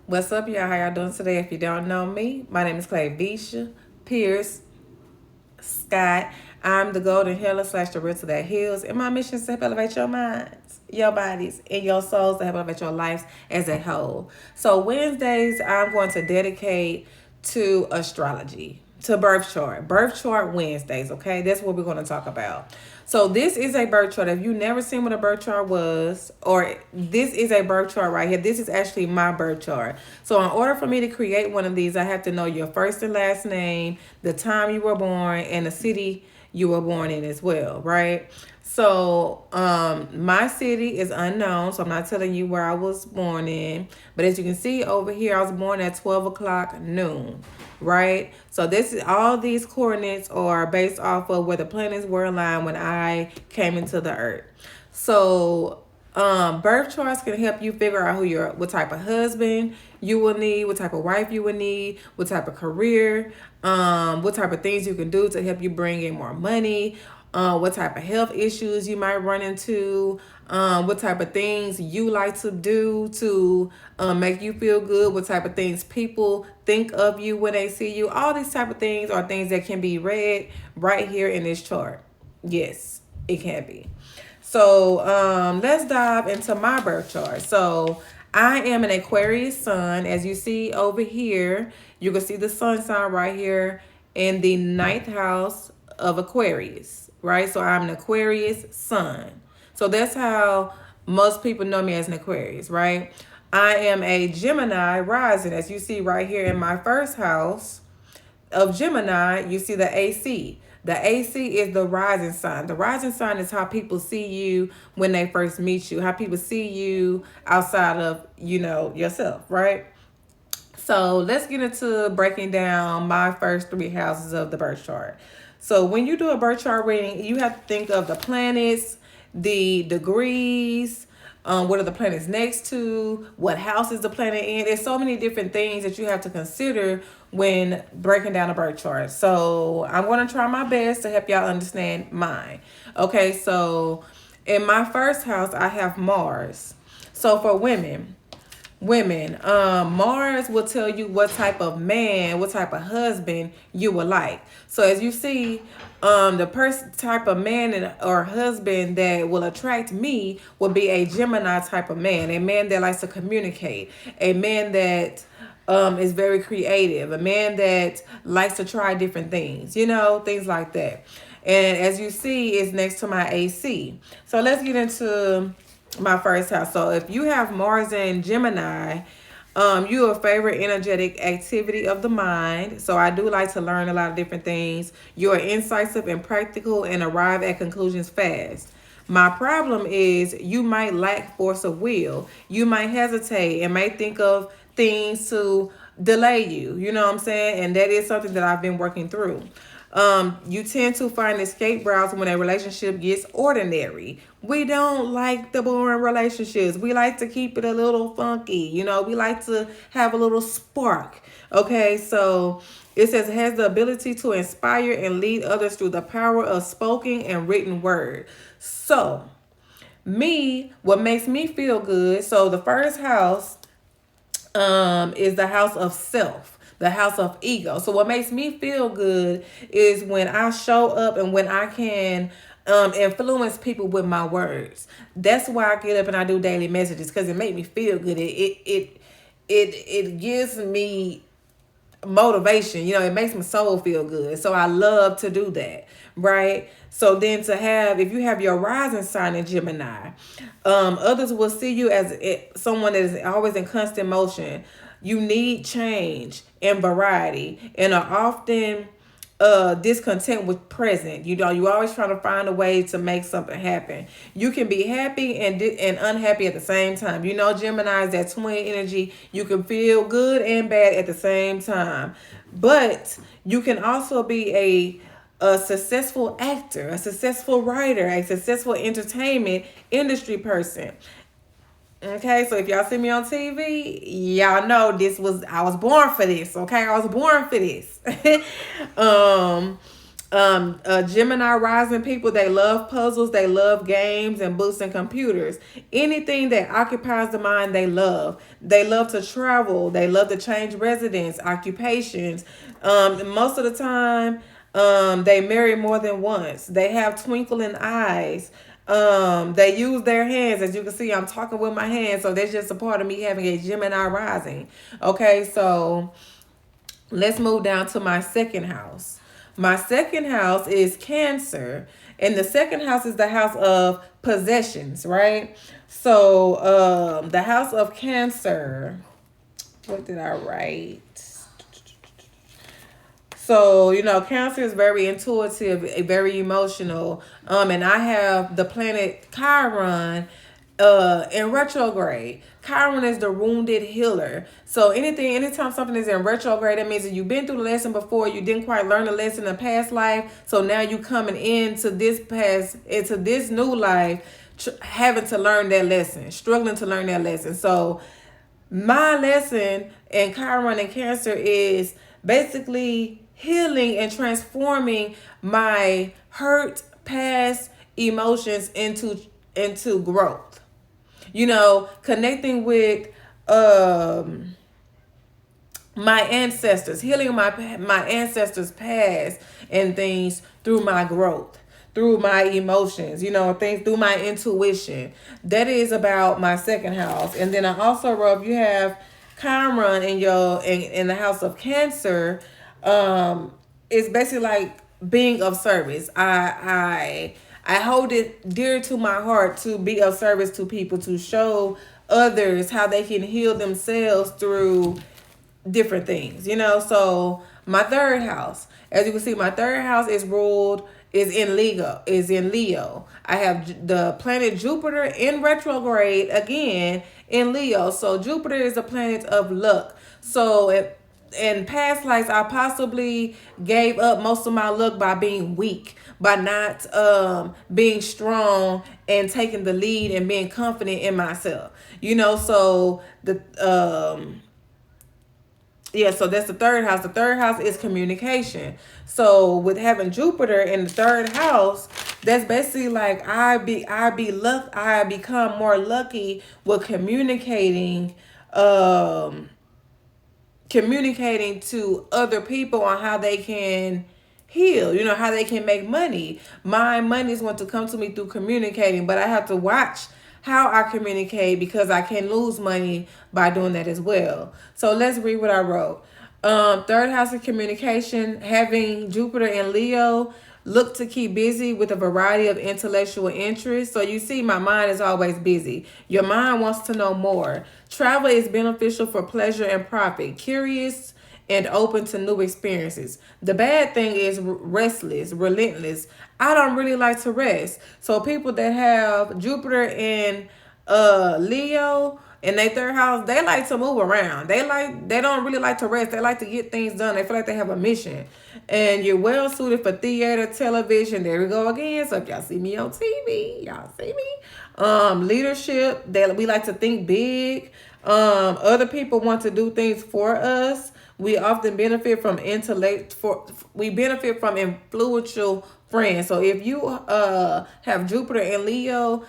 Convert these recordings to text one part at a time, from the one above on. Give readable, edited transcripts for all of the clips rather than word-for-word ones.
What's up, y'all? How y'all doing today? If you don't know me, my name is Clavisha Pierce Scott. I'm the golden healer slash the realtor that heals, and my mission is to help elevate your minds, your bodies, and your souls to help elevate your lives as a whole. So Wednesdays, I'm going to dedicate to astrology, to birth chart Wednesdays. Okay, that's what we're going to talk about. So this is a birth chart. If you never seen what a birth chart was, or this is a birth chart right here. This is actually my birth chart. So in order for me to create one of these, I have to know your first and last name, the time you were born, and the city you were born in as well, right? So my city is unknown, so I'm not telling you where I was born in. But as you can see over here, I was born at 12 o'clock noon, right? So this is all these coordinates are based off of where the planets were aligned when I came into the earth. So birth charts can help you figure out what type of husband you will need, what type of wife you will need, what type of career, what type of things you can do to help you bring in more money, what type of health issues you might run into, what type of things you like to do to make you feel good, what type of things people think of you when they see you. All these type of things are things that can be read right here in this chart. Yes, it can be. So let's dive into my birth chart. So I am an Aquarius sun. As you see over here, you can see the sun sign right here in the ninth house of Aquarius, right? So I'm an Aquarius sun. So that's how most people know me as an Aquarius, right? I am a Gemini rising, as you see right here in my first house of Gemini, you see the AC. The AC is the rising sign. The rising sign is how people see you when they first meet you, how people see you outside of, yourself, right? So let's get into breaking down my first three houses of the birth chart. So when you do a birth chart reading, you have to think of the planets, the degrees, what are the planets next to, what house is the planet in. There's so many different things that you have to consider when breaking down a birth chart. So I'm going to try my best to help y'all understand mine. Okay, so in my first house, I have Mars. So for women, Mars will tell you what type of man, what type of husband you would like. So as you see, the type of man or husband that will attract me will be a Gemini type of man, a man that likes to communicate, a man that is very creative, a man that likes to try different things, things like that. And as you see, it's next to my AC. So let's get into my first house. So if you have Mars and Gemini, you are favorite energetic activity of the mind. So I do like to learn a lot of different things. You are incisive and practical and arrive at conclusions fast. My problem is you might lack force of will. You might hesitate and might think of things to delay you. You know what I'm saying? And that is something that I've been working through. You tend to find escape routes when a relationship gets ordinary. We don't like the boring relationships. We like to keep it a little funky. We like to have a little spark. Okay, so it says it has the ability to inspire and lead others through the power of spoken and written word. So, what makes me feel good. So the first house is the house of self, the house of ego. So what makes me feel good is when I show up and when I can influence people with my words. That's why I get up and I do daily messages, because it makes me feel good. It gives me motivation. It makes my soul feel good. So I love to do that, right? So then if you have your rising sign in Gemini, others will see you as someone that is always in constant motion. You need change and variety and are often discontent with present. You're always trying to find a way to make something happen. You can be happy and unhappy at the same time. Gemini is that twin energy. You can feel good and bad at the same time. But you can also be a successful actor, a successful writer, a successful entertainment industry person. Okay, so if y'all see me on TV, y'all know I was born for this. Okay, I was born for this. Gemini rising people, they love puzzles, they love games and books and computers. Anything that occupies the mind, they love. They love to travel, they love to change residence, occupations. Most of the time, they marry more than once. They have twinkling eyes. They use their hands. As you can see, I'm talking with my hands, so that's just a part of me having a Gemini rising. Okay, so let's move down to my second house. My second house is Cancer, and the second house is the house of possessions, right? So, the house of Cancer. What did I write? So, Cancer is very intuitive, very emotional. And I have the planet Chiron in retrograde. Chiron is the wounded healer. So anytime something is in retrograde, that means that you've been through the lesson before, you didn't quite learn the lesson in a past life. So now you coming into this new life, having to learn that lesson, struggling to learn that lesson. So my lesson in Chiron and Cancer is basically healing and transforming my hurt past emotions into growth. Connecting with my ancestors, healing my ancestors past and things through my growth, through my emotions, things through my intuition. That is about my second house. And then I also wrote, if you have Chiron in the house of Cancer, it's basically like being of service. I hold it dear to my heart to be of service to people, to show others how they can heal themselves through different things, So my third house, as you can see, my third house is in Leo. I have the planet Jupiter in retrograde again in Leo. So Jupiter is a planet of luck. So in past lives, I possibly gave up most of my luck by being weak, by not being strong and taking the lead and being confident in myself. So so that's the third house. The third house is communication. So with having Jupiter in the third house, that's basically like I become more lucky with communicating to other people on how they can heal, how they can make money. My money is going to come to me through communicating, but I have to watch how I communicate because I can lose money by doing that as well. So let's read what I wrote. Third house of communication, having Jupiter in Leo, look to keep busy with a variety of intellectual interests. So you see, my mind is always busy. Your mind wants to know more. Travel is beneficial for pleasure and profit. Curious and open to new experiences. The bad thing is restless, relentless. I don't really like to rest. So people that have Jupiter in Leo in their third house, they like to move around. They don't really like to rest. They like to get things done. They feel like they have a mission. And you're well suited for theater, television. There we go again. So if y'all see me on TV, y'all see me. Leadership, we like to think big. Other people want to do things for us. We often benefit from we benefit from influential friends. So if you have Jupiter and Leo,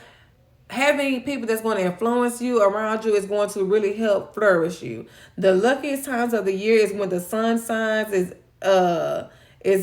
having people that's going to influence you around you is going to really help flourish you. The luckiest times of the year is when the sun signs is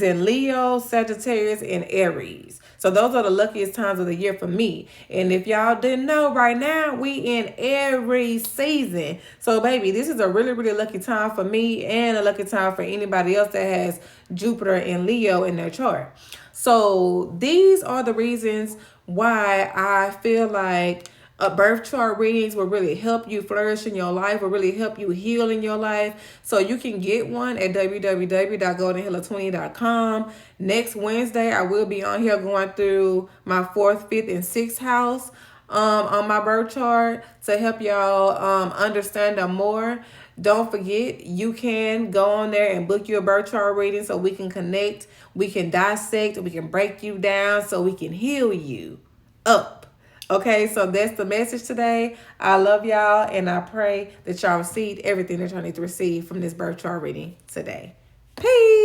in Leo, Sagittarius, and Aries. So those are the luckiest times of the year for me. And if y'all didn't know, right now we in Aries season. So baby, this is a really, really lucky time for me and a lucky time for anybody else that has Jupiter and Leo in their chart. So these are the reasons why I feel like birth chart readings will really help you flourish in your life, will really help you heal in your life. So you can get one at www.goldenhealer20.com. Next Wednesday, I will be on here going through my 4th, 5th, and 6th house on my birth chart to help y'all understand them more. Don't forget, you can go on there and book your birth chart reading so we can connect, we can dissect, we can break you down so we can heal you up. Okay, so that's the message today. I love y'all, and I pray that y'all received everything that y'all need to receive from this birth chart reading today. Peace.